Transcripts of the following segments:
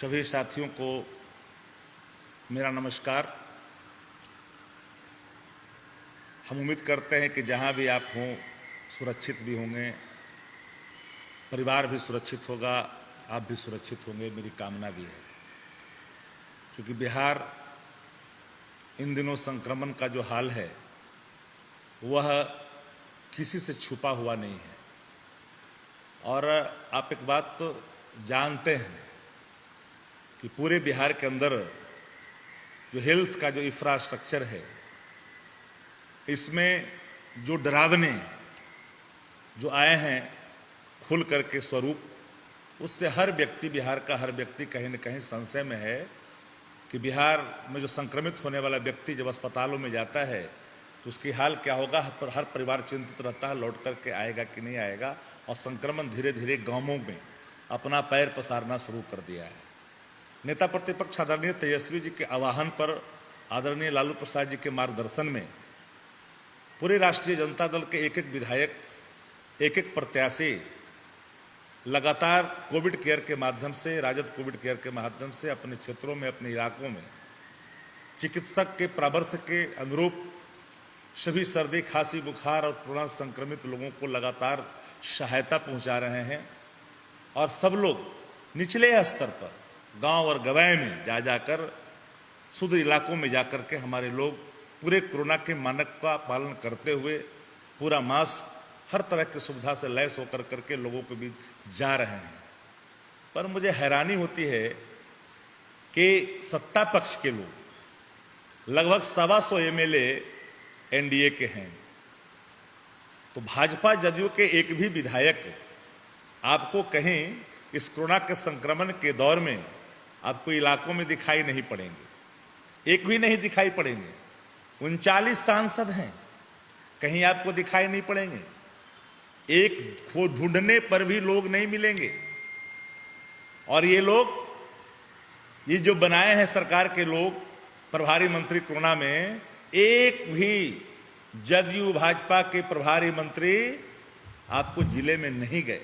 सभी साथियों को मेरा नमस्कार। हम उम्मीद करते हैं कि जहां भी आप हों सुरक्षित भी होंगे, परिवार भी सुरक्षित होगा, आप भी सुरक्षित होंगे, मेरी कामना भी है। क्योंकि बिहार इन दिनों संक्रमण का जो हाल है वह किसी से छुपा हुआ नहीं है। और आप एक बात तो जानते हैं कि पूरे बिहार के अंदर जो हेल्थ का जो इंफ्रास्ट्रक्चर है, इसमें जो डरावने जो आए हैं खुल करके स्वरूप, उससे हर व्यक्ति, बिहार का हर व्यक्ति कहीं न कहीं संशय में है कि बिहार में जो संक्रमित होने वाला व्यक्ति जब अस्पतालों में जाता है तो उसकी हाल क्या होगा। हर परिवार चिंतित रहता है, लौट करके आएगा कि नहीं आएगा। और संक्रमण धीरे धीरे गांवों में अपना पैर पसारना शुरू कर दिया है। नेता प्रतिपक्ष आदरणीय तेजस्वी जी के आह्वान पर, आदरणीय लालू प्रसाद जी के मार्गदर्शन में पूरे राष्ट्रीय जनता दल के एक एक विधायक, एक एक प्रत्याशी लगातार कोविड केयर के माध्यम से, राजद कोविड केयर के माध्यम से अपने क्षेत्रों में, अपने इलाकों में चिकित्सक के परामर्श के अनुरूप सभी सर्दी, खांसी, बुखार और कोरोना संक्रमित लोगों को लगातार सहायता पहुंचा रहे हैं। और सब लोग निचले स्तर पर गांव और गवाए में जा जाकर, सुदूर इलाकों में जाकर के हमारे लोग पूरे कोरोना के मानक का पालन करते हुए पूरा मास्क, हर तरह की सुविधा से लैस होकर करके लोगों के बीच जा रहे हैं। पर मुझे हैरानी होती है कि सत्ता पक्ष के लोग, लगभग 125 एमएलए एनडीए के हैं, तो भाजपा जदयू के एक भी विधायक आपको कहीं इस कोरोना के संक्रमण के दौर में आपको इलाकों में दिखाई नहीं पड़ेंगे। एक भी नहीं दिखाई पड़ेंगे। 39 सांसद हैं, कहीं आपको दिखाई नहीं पड़ेंगे। एक खो ढूंढने पर भी लोग नहीं मिलेंगे। और ये लोग, ये जो बनाए हैं सरकार के लोग प्रभारी मंत्री कोरोना में, एक भी जदयू भाजपा के प्रभारी मंत्री आपको जिले में नहीं गए।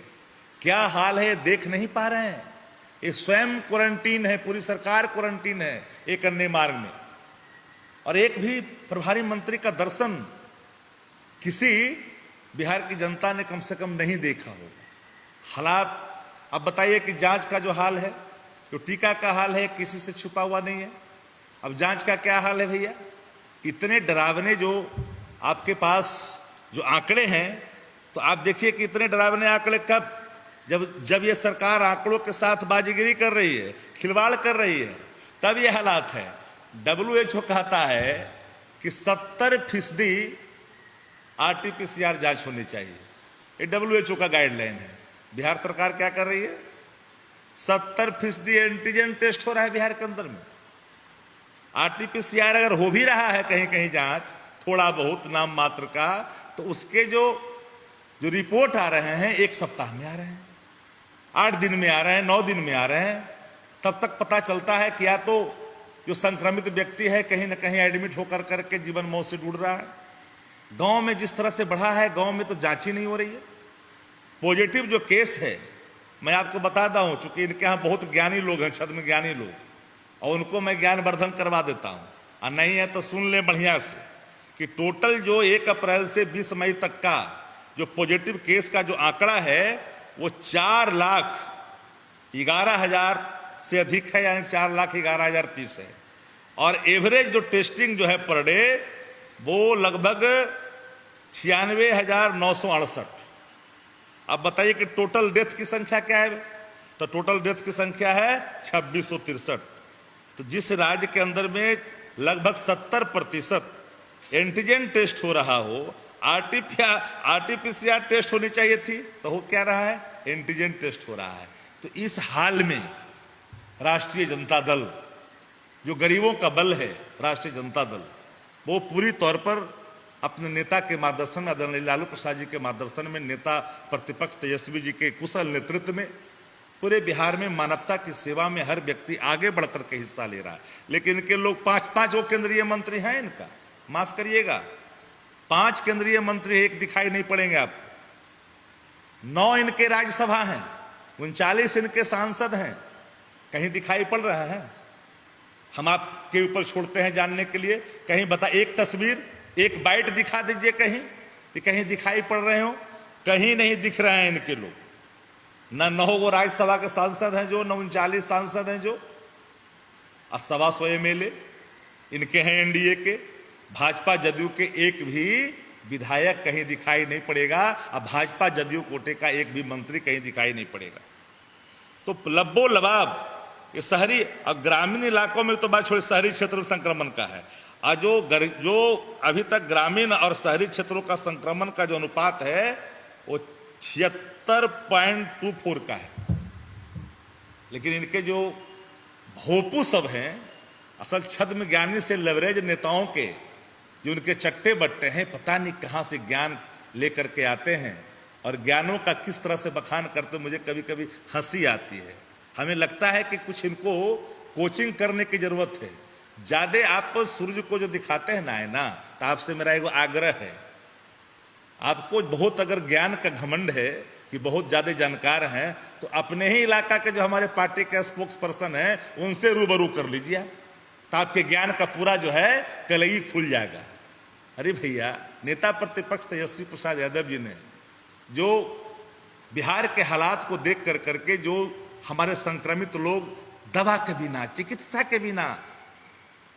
क्या हाल है देख नहीं पा रहे हैं। ये स्वयं क्वारंटीन है, पूरी सरकार क्वारंटीन है एक अन्य मार्ग में, और एक भी प्रभारी मंत्री का दर्शन किसी बिहार की जनता ने कम से कम नहीं देखा हो। हालात अब बताइए कि जांच का जो हाल है, जो टीका का हाल है, किसी से छुपा हुआ नहीं है। अब जांच का क्या हाल है भैया? इतने डरावने जो आपके पास जो आंकड़े हैं, तो आप देखिए कि इतने डरावने आंकड़े कब, जब ये सरकार आंकड़ों के साथ बाजीगिरी कर रही है, खिलवाड़ कर रही है, तब ये हालात है। WHO कहता है कि 70% RT-PCR जांच होनी चाहिए। ये WHO का गाइडलाइन है। बिहार सरकार क्या कर रही है? 70% एंटीजन टेस्ट हो रहा है बिहार के अंदर में। RT-PCR अगर हो भी रहा है कहीं कहीं जांच, थोड़ा बहुत नाम मात्र का, तो उसके जो रिपोर्ट आ रहे हैं 1 सप्ताह में आ रहे हैं, 8 दिन में आ रहे हैं, 9 दिन में आ रहे हैं। तब तक पता चलता है कि या तो जो संक्रमित व्यक्ति है कहीं ना कहीं एडमिट होकर करके जीवन मौत से जुड़ रहा है। गांव में जिस तरह से बढ़ा है, गांव में तो जांच ही नहीं हो रही है। पॉजिटिव जो केस है, मैं आपको बताता हूं, चूंकि इनके यहाँ बहुत ज्ञानी लोग हैं, छद्म ज्ञानी लोग, और उनको मैं ज्ञानवर्धन करवा देता हूं। और नहीं है तो सुन ले बढ़िया से कि टोटल जो 1 अप्रैल से 20 मई तक का जो पॉजिटिव केस का जो आंकड़ा है वो 4,11,000 से अधिक है, यानी 4,11,030 है। और एवरेज जो टेस्टिंग जो है पर डे, वो लगभग 96,968। अब बताइए कि टोटल डेथ की संख्या क्या है? तो टोटल डेथ की संख्या है 2663। तो जिस राज्य के अंदर में लगभग 70% एंटीजन टेस्ट हो रहा हो, RT-PCR टेस्ट होनी चाहिए थी, तो हो क्या रहा है? एंटीजन टेस्ट हो रहा है। तो इस हाल में राष्ट्रीय जनता दल, जो गरीबों का बल है, राष्ट्रीय जनता दल, वो पूरी तौर पर अपने नेता के मार्गदर्शन में, आदरणीय लालू प्रसाद जी के मार्गदर्शन में, नेता प्रतिपक्ष तेजस्वी जी के कुशल नेतृत्व में पूरे बिहार में मानवता की सेवा में हर व्यक्ति आगे बढ़कर के हिस्सा ले रहा है। लेकिन इनके लोग 5-5 वो केंद्रीय मंत्री हैं, इनका माफ करिएगा, 5 केंद्रीय मंत्री एक दिखाई नहीं पड़ेंगे आप। 9 इनके राज्यसभा हैं, 39 इनके सांसद हैं, कहीं दिखाई पड़ रहा है? हम आपके ऊपर छोड़ते हैं जानने के लिए, कहीं बता, एक तस्वीर, एक बाइट दिखा दीजिए कहीं कि कहीं दिखाई पड़ रहे हो। कहीं नहीं दिख रहे हैं इनके लोग। न 9 वो राज्यसभा के सांसद हैं जो, न 39 सांसद हैं जो, 125 MLA इनके हैं एनडीए के। भाजपा जदयू के एक भी विधायक कहीं दिखाई नहीं पड़ेगा। अब भाजपा जदयू कोटे का एक भी मंत्री कहीं दिखाई नहीं पड़ेगा। तो लब्बो लबाब ये शहरी और ग्रामीण इलाकों में तो बात छोड़े, शहरी क्षेत्र में संक्रमण का है। और जो अभी तक ग्रामीण और शहरी क्षेत्रों का संक्रमण का जो अनुपात है वो 76.24 का है। लेकिन इनके जो भोपू सब हैं, असल छद्म ज्ञानी से लेवरेज नेताओं के, जो उनके चट्टे बट्टे हैं, पता नहीं कहां से ज्ञान लेकर के आते हैं और ज्ञानों का किस तरह से बखान करते, मुझे कभी कभी हंसी आती है। हमें लगता है कि कुछ इनको कोचिंग करने की जरूरत है। ज्यादा आप सूर्य को जो दिखाते हैं ना, तो आपसे मेरा एक आग्रह है, आपको बहुत अगर ज्ञान का घमंड है कि बहुत ज्यादा जानकार हैं, तो अपने ही इलाका के जो हमारे पार्टी के स्पोक्स पर्सन हैं उनसे रूबरू कर लीजिए आप, तो आपके ज्ञान का पूरा जो है कलई खुल जाएगा। अरे भैया, नेता प्रतिपक्ष तेजस्वी प्रसाद यादव जी ने जो बिहार के हालात को देख कर करके, जो हमारे संक्रमित लोग दवा के बिना, चिकित्सा के बिना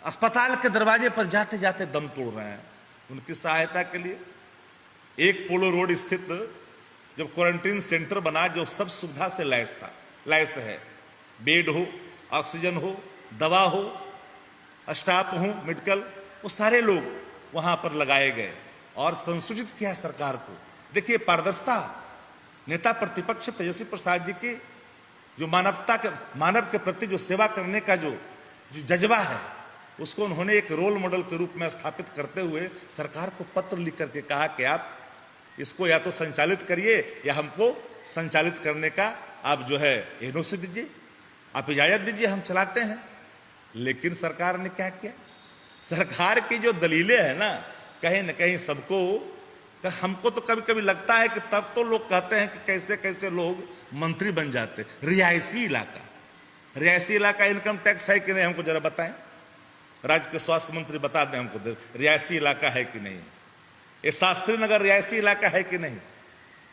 अस्पताल के दरवाजे पर जाते जाते दम तोड़ रहे हैं, उनकी सहायता के लिए एक पोलो रोड स्थित जब क्वारंटीन सेंटर बना, जो सब सुविधा से लैस है, बेड हो, ऑक्सीजन हो, दवा हो, स्टाफ हो मेडिकल, वो सारे लोग वहां पर लगाए गए और संसूचित किया सरकार को। देखिए पारदर्शिता, नेता प्रतिपक्ष तेजस्वी प्रसाद जी की जो मानव के प्रति जो सेवा करने का जो जज्बा है, उसको उन्होंने एक रोल मॉडल के रूप में स्थापित करते हुए सरकार को पत्र लिख करके कहा कि आप इसको या तो संचालित करिए या हमको संचालित करने का आप जो है एनओसी दीजिए, आप इजाजत दीजिए, हम चलाते हैं। लेकिन सरकार ने क्या किया? सरकार की जो दलीलें हैं ना, कहीं न कहीं सबको, हमको तो कभी कभी लगता है कि तब तो लोग कहते हैं कि कैसे कैसे लोग मंत्री बन जाते। रिहायशी इलाका इनकम टैक्स है कि नहीं, हमको जरा बताएं। राज्य के स्वास्थ्य मंत्री बता दें हमको, रिहायशी इलाका है कि नहीं, ये शास्त्री नगर रिहायशी इलाका है कि नहीं,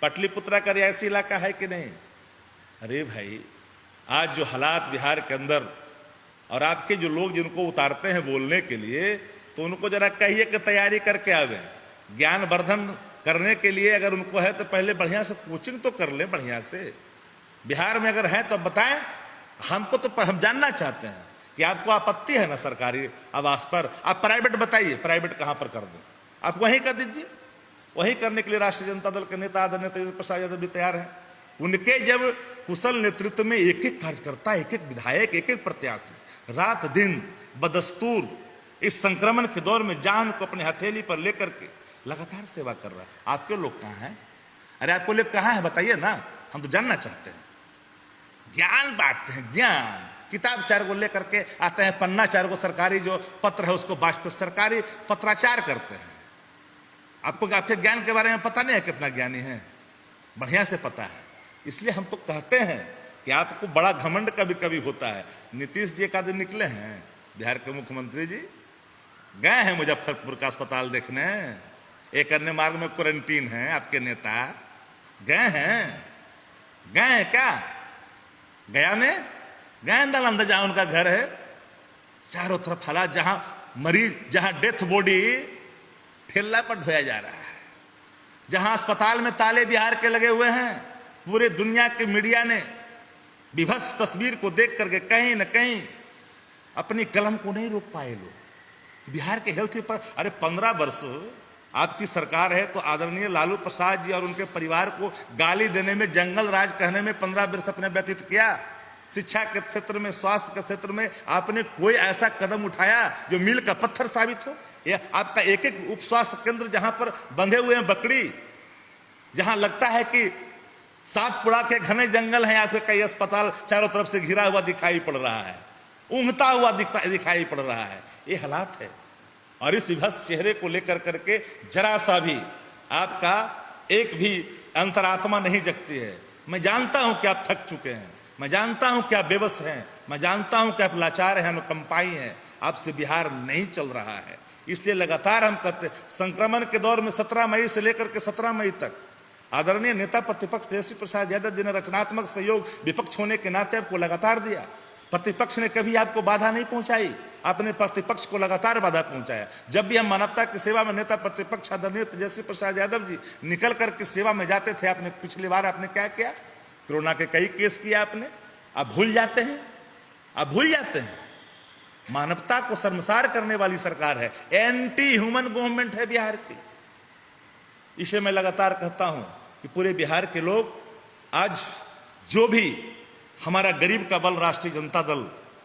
पटलिपुत्रा का रिहायशी इलाका है कि नहीं। अरे भाई, आज जो हालात बिहार के अंदर, और आपके जो लोग जिनको उतारते हैं बोलने के लिए, तो उनको जरा कहिए कि तैयारी करके आवे। ज्ञान वर्धन करने के लिए अगर उनको है तो पहले बढ़िया से कोचिंग तो कर ले बढ़िया से। बिहार में अगर है तो बताएं, हमको तो हम जानना चाहते हैं कि आपको आपत्ति है ना सरकारी आवास पर, आप प्राइवेट बताइए, प्राइवेट कहां पर कर दें, आप वहीं कर दीजिए। वहीं करने के लिए राष्ट्रीय जनता दल के नेता आदरणीय तेजस्वी प्रसाद यादव भी तैयार हैं। उनके जब कुशल नेतृत्व में एक एक कार्यकर्ता, एक एक विधायक, एक एक प्रत्याशी रात दिन बदस्तूर इस संक्रमण के दौर में जान को अपने हथेली पर लेकर के लगातार सेवा कर रहा है, आपके लोग कहां हैं? अरे आपको लोग कहां है बताइए ना, हम तो जानना चाहते हैं। ज्ञान बांटते हैं, ज्ञान, किताब 4 गो लेकर के आते हैं, पन्ना 4 गो सरकारी जो पत्र है उसको बांटते, सरकारी पत्राचार करते हैं। आपको आपके ज्ञान के बारे में पता नहीं है, कितना ज्ञानी है, बढ़िया से पता है। इसलिए हम तो कहते हैं कि आपको बड़ा घमंड कभी कभी होता है। नीतीश जी एक आदमी निकले हैं, बिहार के मुख्यमंत्री जी गए हैं मुजफ्फरपुर का अस्पताल देखने, एक अन्य मार्ग में क्वारंटीन है, आपके नेता गए हैं क्या? गया में गए, नालंदा जहां उनका घर है, चारों तरफ हालात, जहां मरीज, जहां डेथ बॉडी ठेला पर ढोया जा रहा है, जहां अस्पताल में ताले बिहार के लगे हुए हैं। पूरे दुनिया के मीडिया ने विभत्स तस्वीर को देख करके कहीं न कहीं अपनी कलम को नहीं रोक पाए लोग। बिहार के हेल्थ पर, अरे 15 वर्ष आपकी सरकार है तो आदरणीय लालू प्रसाद जी और उनके परिवार को गाली देने में, जंगल राज कहने में 15 वर्ष अपने व्यतीत किया। शिक्षा के क्षेत्र में, स्वास्थ्य के क्षेत्र में आपने कोई ऐसा कदम उठाया जो मील का पत्थर साबित हो? यह आपका एक एक उप स्वास्थ्य केंद्र जहां पर बंधे हुए हैं बकरी, जहां लगता है कि सातपुड़ा के घने जंगल हैं, आपके कई अस्पताल चारों तरफ से घिरा हुआ दिखाई पड़ रहा है, ऊँघता हुआ दिखाई पड़ रहा है। ये हालात है। और इस विभत्स चेहरे को लेकर करके जरा सा भी आपका एक भी अंतरात्मा नहीं जगती है। मैं जानता हूं कि आप थक चुके हैं, मैं जानता हूं कि आप बेबस हैं, मैं जानता हूं कि आप लाचार हैं, अनुकंपाई हैं, आपसे बिहार नहीं चल रहा है। इसलिए लगातार हम कहते, संक्रमण के दौर में 17 मई से लेकर के 17 मई तक आदरणीय नेता प्रतिपक्ष तेजस्वी प्रसाद यादव जी ने रचनात्मक सहयोग विपक्ष होने के नाते आपको लगातार दिया। प्रतिपक्ष ने कभी आपको बाधा नहीं पहुंचाई, आपने प्रतिपक्ष को लगातार बाधा पहुंचाया। जब भी हम मानवता की सेवा में नेता प्रतिपक्ष आदरणीय तेजस्वी प्रसाद यादव जी निकल करके सेवा में जाते थे, आपने पिछली बार आपने क्या किया? कोरोना के कई केस किया आपने। आप भूल जाते हैं, आप भूल जाते हैं। मानवता को शर्मसार करने वाली सरकार है, एंटी ह्यूमन गवर्नमेंट है बिहार की। इसे मैं लगातार कहता हूं कि पूरे बिहार के लोग आज जो भी हमारा गरीब का बल राष्ट्रीय जनता दल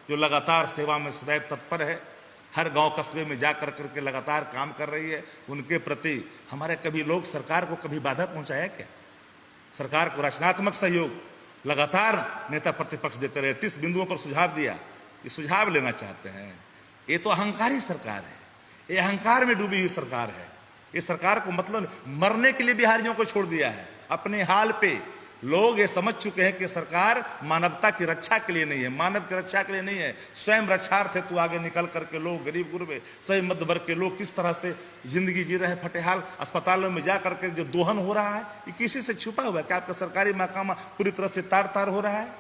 जो लगातार सेवा में सदैव तत्पर है, हर गांव कस्बे में जा करके लगातार काम कर रही है, उनके प्रति हमारे कभी लोग सरकार को कभी बाधा पहुंचाया क्या? सरकार को रचनात्मक सहयोग लगातार नेता प्रतिपक्ष देते रहे। 30 बिंदुओं पर सुझाव दिया, ये सुझाव लेना चाहते हैं। ये तो अहंकारी सरकार है, ये अहंकार में डूबी हुई सरकार है। ये सरकार को मतलब मरने के लिए बिहारियों को छोड़ दिया है अपने हाल पे। लोग ये समझ चुके हैं कि सरकार मानवता की रक्षा के लिए नहीं है, मानव की रक्षा के लिए नहीं है, स्वयं रक्षार्थ है। तू आगे निकल करके लोग, गरीब गुरबे, सही मध्य वर्ग के लोग किस तरह से जिंदगी जी रहे हैं। फटेहाल अस्पतालों में जा करके जो दोहन हो रहा है, ये किसी से छुपा हुआ है कि आपका सरकारी महकमा पूरी तरह से तार तार हो रहा है।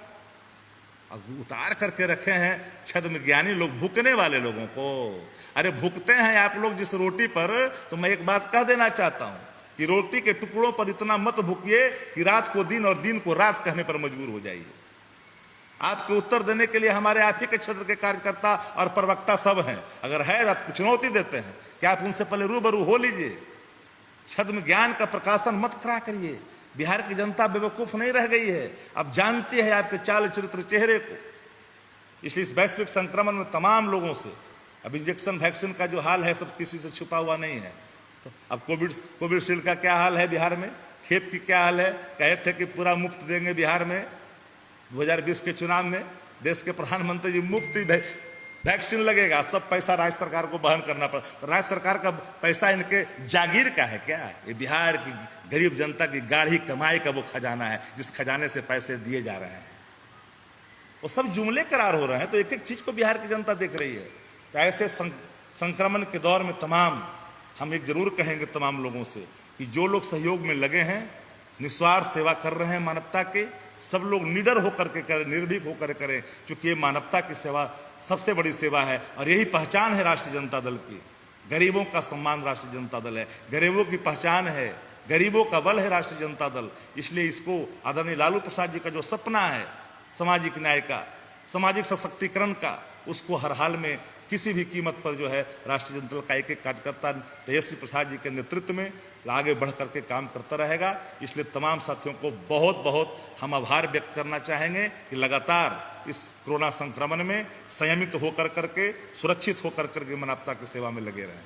अब उतार करके रखे हैं छद्म ज्ञानी लोग, भूकने वाले लोगों को। अरे भूकते हैं आप लोग जिस रोटी पर, तो मैं एक बात कह देना चाहता हूं कि रोटी के टुकड़ों पर इतना मत भूकिए कि रात को दिन और दिन को रात कहने पर मजबूर हो जाइए। आपके उत्तर देने के लिए हमारे आप ही के क्षेत्र के कार्यकर्ता और प्रवक्ता सब हैं। अगर है आप चुनौती देते हैं कि आप उनसे पहले रूबरू हो लीजिए। छद्म ज्ञान का प्रकाशन मत करा करिए। बिहार की जनता बेवकूफ नहीं रह गई है, अब जानती है आपके चाल चरित्र चेहरे को। इसलिए इस वैश्विक संक्रमण में तमाम लोगों से अब इंजेक्शन वैक्सीन का जो हाल है सब किसी से छुपा हुआ नहीं है। अब कोविशील्ड का क्या हाल है बिहार में, खेप की क्या हाल है। कहे थे कि पूरा मुफ्त देंगे बिहार में 2020 के चुनाव में, देश के प्रधानमंत्री जी मुफ्त वैक्सीन लगेगा, सब पैसा राज्य सरकार को वहन करना पड़ा। तो राज्य सरकार का पैसा इनके जागीर का है क्या? ये बिहार की गरीब जनता की गाढ़ी कमाई का वो खजाना है, जिस खजाने से पैसे दिए जा रहे हैं। वो सब जुमले करार हो रहे हैं, तो एक एक चीज को बिहार की जनता देख रही है। तो ऐसे संक्रमण के दौर में तमाम हम एक जरूर कहेंगे तमाम लोगों से कि जो लोग सहयोग में लगे हैं, निस्वार्थ सेवा कर रहे हैं मानवता के, सब लोग निडर होकर के करें, निर्भीक होकर करें, क्योंकि ये मानवता की सेवा सबसे बड़ी सेवा है। और यही पहचान है राष्ट्रीय जनता दल की। गरीबों का सम्मान राष्ट्रीय जनता दल है, गरीबों की पहचान है, गरीबों का बल है राष्ट्रीय जनता दल। इसलिए इसको आदरणीय लालू प्रसाद जी का जो सपना है सामाजिक न्याय का, सामाजिक सशक्तिकरण का, उसको हर हाल में किसी भी कीमत पर जो है राष्ट्रीय जनता दल का एक एक कार्यकर्ता तेजस्वी प्रसाद जी के नेतृत्व में आगे बढ़ करके काम करता रहेगा। इसलिए तमाम साथियों को बहुत बहुत हम आभार व्यक्त करना चाहेंगे कि लगातार इस कोरोना संक्रमण में संयमित होकर करके, सुरक्षित होकर करके मानवता की सेवा में लगे रहें।